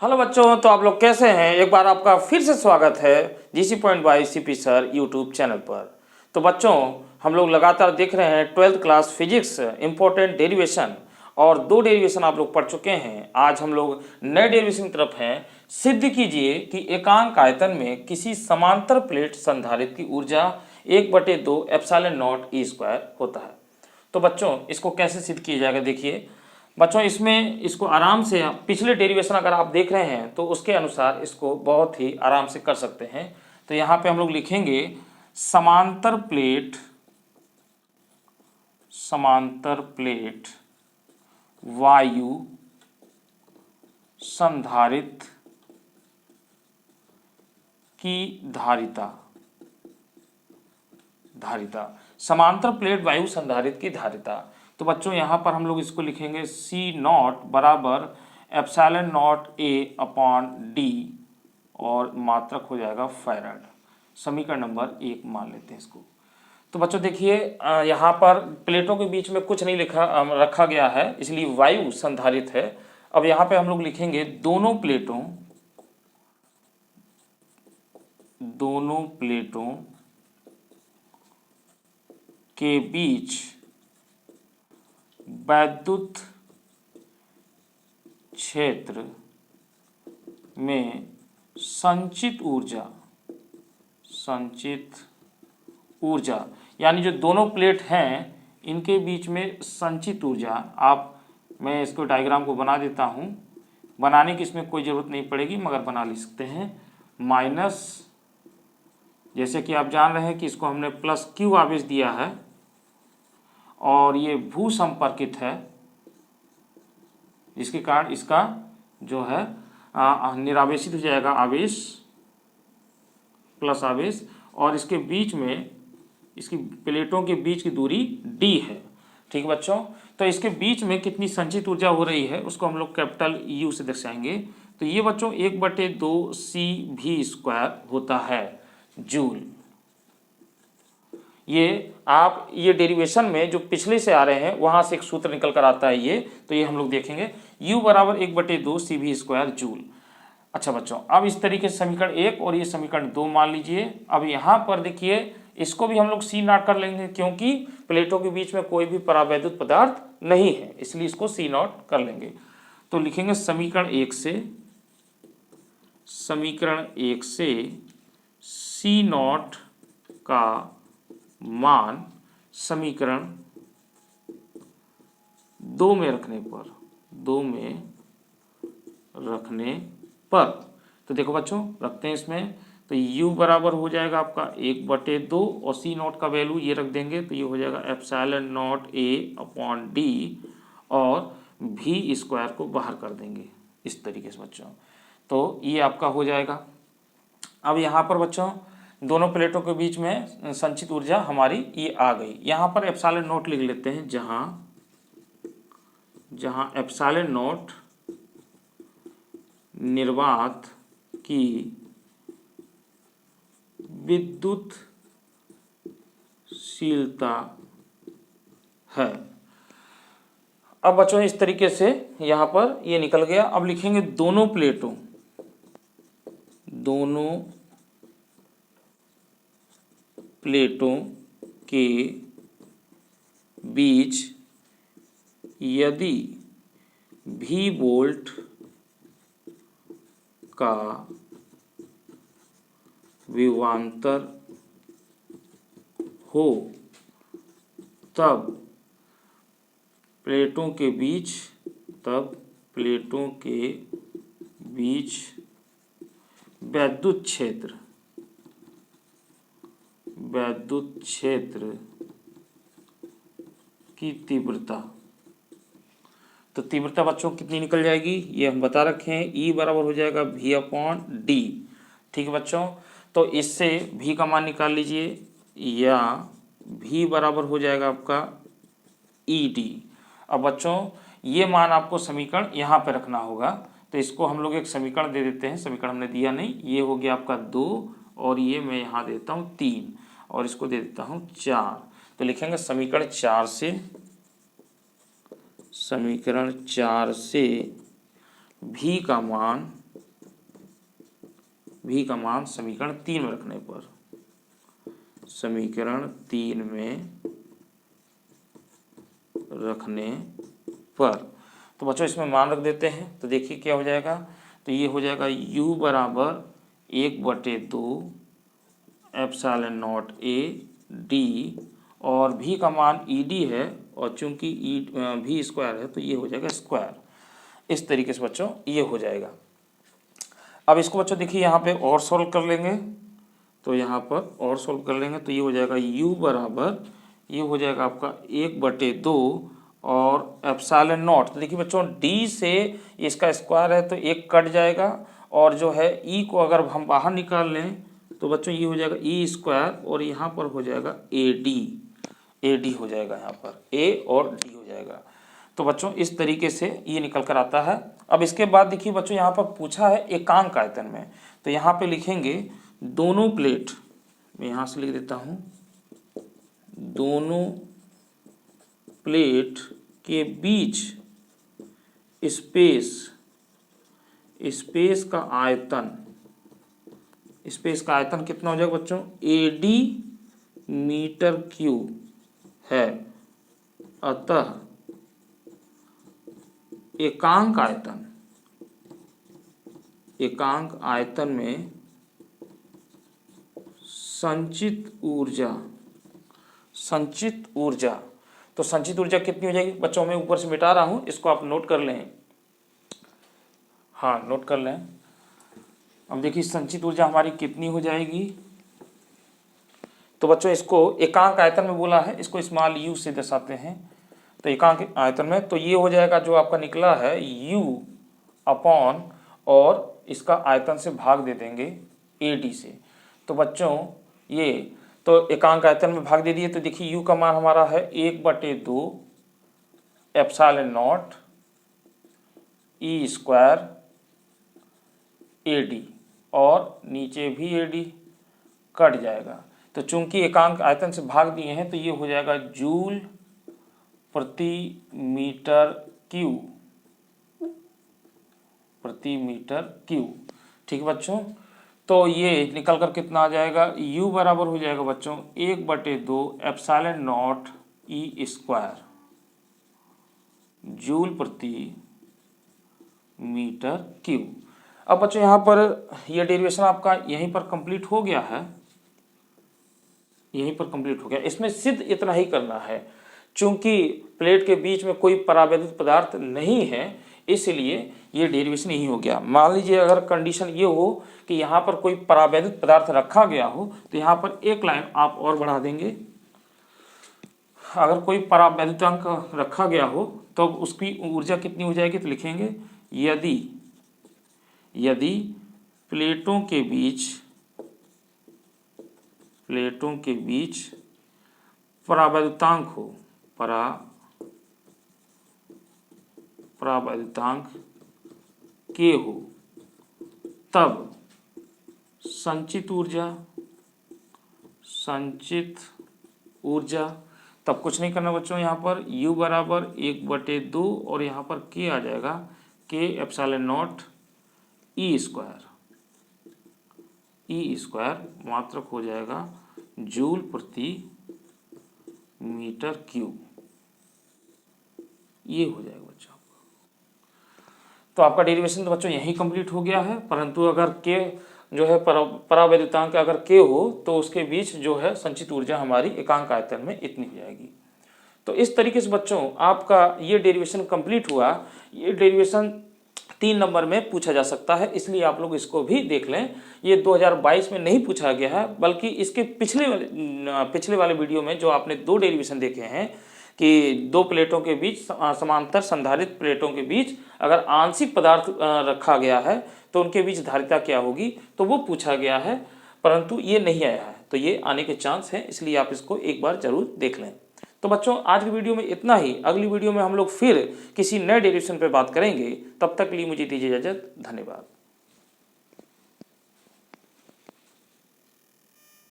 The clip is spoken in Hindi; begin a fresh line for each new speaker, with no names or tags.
हेलो बच्चों, तो आप लोग कैसे हैं। एक बार आपका फिर से स्वागत है GC point by CP sir YouTube channel पर। तो बच्चों, हम लोग लगातार देख रहे हैं 12th class physics important derivation, और 2 डेरिवेशन आप लोग पढ़ चुके हैं। आज हम लोग नए डेरिवेशन की तरफ हैं। सिद्ध कीजिए कि एकांक आयतन में किसी समांतर प्लेट संधारित्र की ऊर्जा 1/2 एप्सिलॉन नॉट ई स्क्वायर होता है। तो बच्चों, इसको कैसे सिद्ध किया जाएगा, देखिए बच्चों, इसमें इसको आराम से पिछले डेरिवेशन अगर आप देख रहे हैं तो उसके अनुसार इसको बहुत ही आराम से कर सकते हैं। तो यहाँ पे हम लोग लिखेंगे समांतर प्लेट वायु संधारित्र की धारिता समांतर प्लेट वायु संधारित्र की धारिता। तो बच्चों, यहाँ पर हम लोग इसको लिखेंगे C नॉट बराबर epsilon not A upon D, और मात्रक हो जाएगा फैराड। समीकरण नंबर 1 मान लेते हैं इसको। तो बच्चों देखिए, यहाँ पर प्लेटों के बीच में कुछ नहीं रखा गया है, इसलिए वायु संधारित्र है। अब यहाँ पे हम लोग लिखेंगे दोनों प्लेटों के बीच वैद्युत क्षेत्र में संचित ऊर्जा, यानी जो दोनों प्लेट हैं इनके बीच में संचित ऊर्जा। मैं इसको डायग्राम को बना देता हूँ। बनाने की इसमें कोई ज़रूरत नहीं पड़ेगी, मगर बना ले सकते हैं। माइनस, जैसे कि आप जान रहे हैं कि इसको हमने प्लस क्यू आवेश दिया है, और ये भू संपर्कित है, जिसके कारण इसका जो है निरावेशित हो जाएगा आवेश, प्लस आवेश, और इसके बीच में इसकी प्लेटों के बीच की दूरी d है। ठीक है बच्चों, तो इसके बीच में कितनी संचित ऊर्जा हो रही है उसको हम लोग कैपिटल U से दर्शाएंगे। तो ये बच्चों 1/2 CV स्क्वायर होता है जूल। ये डेरिवेशन में जो पिछले से आ रहे हैं वहां से एक सूत्र निकल कर आता है ये, तो ये हम लोग देखेंगे U बराबर 1/2 CV स्क्वायर जूल। अच्छा बच्चों, अब इस तरीके से समीकरण 1 और ये समीकरण 2 मान लीजिए। अब यहाँ पर देखिए, इसको भी हम लोग C नॉट कर लेंगे, क्योंकि प्लेटों के बीच में कोई भी परावैद्युत पदार्थ नहीं है, इसलिए इसको C नॉट कर लेंगे। तो लिखेंगे समीकरण 1 से C नॉट का मान समीकरण 2 में रखने पर तो देखो बच्चों, रखते हैं इसमें। तो U बराबर हो जाएगा आपका 1/2, और C नॉट का वैल्यू ये रख देंगे, तो ये हो जाएगा epsilon not A upon D, और V स्क्वायर को बाहर कर देंगे इस तरीके से बच्चों। तो ये आपका हो जाएगा। अब यहाँ पर बच्चों दोनों प्लेटों के बीच में संचित ऊर्जा हमारी ये आ गई। यहाँ पर एप्सिलॉन नॉट लिख लेते हैं, जहाँ एप्सिलॉन नॉट निर्वात की विद्युतशीलता है। अब बच्चों इस तरीके से यहाँ पर ये निकल गया। अब लिखेंगे दोनों प्लेटों के बीच यदि V वोल्ट का विभवांतर हो, तब प्लेटों के बीच वैद्युत क्षेत्र की तीव्रता। तो तीव्रता बच्चों कितनी निकल जाएगी ये हम बता रखे हैं। E बराबर हो जाएगा V अपॉन डी। ठीक है बच्चों, तो इससे V का मान निकाल लीजिए, या V बराबर हो जाएगा आपका ED। अब बच्चों ये मान आपको समीकरण यहाँ पे रखना होगा, तो इसको हम लोग एक समीकरण दे देते हैं। समीकरण हमने दिया नहीं, ये हो गया आपका 2, और ये मैं यहाँ देता हूँ 3, और इसको दे देता हूँ 4। तो लिखेंगे समीकरण 4 से V का मान v का मान समीकरण 3 में रखने पर, समीकरण 3 में रखने पर। तो बच्चों इसमें मान रख देते हैं, तो देखिए क्या हो जाएगा। तो ये हो जाएगा u बराबर 1/2 एप्सिलॉन नॉट a d, और v का मान ed है, और चूंकि v स्क्वायर है तो ये हो जाएगा स्क्वायर। इस तरीके से बच्चों ये हो जाएगा। अब इसको बच्चों देखिए यहाँ पे और सॉल्व कर लेंगे, तो यहाँ पर और सॉल्व कर लेंगे तो ये हो जाएगा u बराबर, ये हो जाएगा आपका 1/2 और एप्सिलॉन नॉट। तो देखिए बच्चों d से इसका स्क्वायर है तो एक कट जाएगा, और जो है e को अगर हम बाहर निकाल लें तो बच्चों ये हो जाएगा e स्क्वायर, और यहाँ पर हो जाएगा ad हो जाएगा, यहाँ पर a और d हो जाएगा। तो बच्चों इस तरीके से ये निकल कर आता है। अब इसके बाद देखिए बच्चों यहाँ पर पूछा है एकांक आयतन में, तो यहाँ पे लिखेंगे दोनों प्लेट, मैं यहाँ से लिख देता हूँ, दोनों प्लेट के बीच स्पेस का आयतन कितना हो जाएगा बच्चों, AD मीटर क्यूब है। अतः एकांक आयतन में संचित ऊर्जा, तो संचित ऊर्जा कितनी हो जाएगी बच्चों, मैं ऊपर से मिटा रहा हूं, इसको आप नोट कर लें। हाँ नोट कर लें। अब देखिए संचित ऊर्जा हमारी कितनी हो जाएगी। तो बच्चों इसको एकांक आयतन में बोला है, इसको स्मॉल u से दर्शाते हैं। तो एकांक आयतन में तो ये हो जाएगा जो आपका निकला है u अपॉन, और इसका आयतन से भाग दे देंगे AD से। तो बच्चों ये तो एकांक आयतन में भाग दे दिए, तो देखिए u का मान हमारा है 1/2 epsilon not e square AD, और नीचे भी AD कट जाएगा। तो चूंकि एकांक आयतन से भाग दिए हैं तो ये हो जाएगा जूल प्रति मीटर क्यूब। ठीक है बच्चों, तो ये निकल कर कितना आ जाएगा, u बराबर हो जाएगा बच्चों 1/2 epsilon not e square joule प्रति मीटर क्यूब। अब बच्चों यहाँ पर यह डेरिवेशन आपका यहीं पर कंप्लीट हो गया है, इसमें सिर्फ इतना ही करना है, चूंकि प्लेट के बीच में कोई परावैद्युत पदार्थ नहीं है इसलिए ये डेरिवेशन यही हो गया। मान लीजिए अगर कंडीशन ये हो कि यहाँ पर कोई परावैद्युत पदार्थ रखा गया हो तो यहाँ पर एक लाइन आप और बढ़ा देंगे। अगर कोई परावैद्युतांक रखा गया हो तो उसकी ऊर्जा कितनी हो जाएगी, तो लिखेंगे यदि प्लेटों के बीच परावैद्युतांक हो, परावैद्युतांक के हो, तब संचित ऊर्जा तब कुछ नहीं करना बच्चों, यहाँ पर u बराबर 1/2 और यहाँ पर k आ जाएगा k epsilon not e square मात्रक हो जाएगा जूल प्रति मीटर क्यूब। ये हो जाएगा बच्चों। तो आपका डेरिवेशन तो बच्चों यही कंप्लीट हो गया है, परंतु अगर के जो है परावैद्युतांक अगर के हो तो उसके बीच जो है संचित ऊर्जा हमारी एकांक आयतन में इतनी हो जाएगी। तो इस तरीके से बच्चों आपका ये डेरिवेशन कंप्लीट हुआ। ये डेरिवेशन 3 नंबर में पूछा जा सकता है, इसलिए आप लोग इसको भी देख लें। ये 2022 में नहीं पूछा गया है, बल्कि इसके पिछले वाले वीडियो में जो आपने 2 डेरिवेशन देखे हैं कि 2 प्लेटों के बीच समांतर संधारित प्लेटों के बीच अगर आंशिक पदार्थ रखा गया है तो उनके बीच धारिता क्या होगी, तो वो पूछा गया है, परंतु ये नहीं आया है। तो ये आने के चांस हैं, इसलिए आप इसको एक बार जरूर देख लें। तो बच्चों आज की वीडियो में इतना ही। अगली वीडियो में हम लोग फिर किसी नए डेरिवेशन पर बात करेंगे। तब तक के लिए मुझे दीजिए इजाजत। धन्यवाद।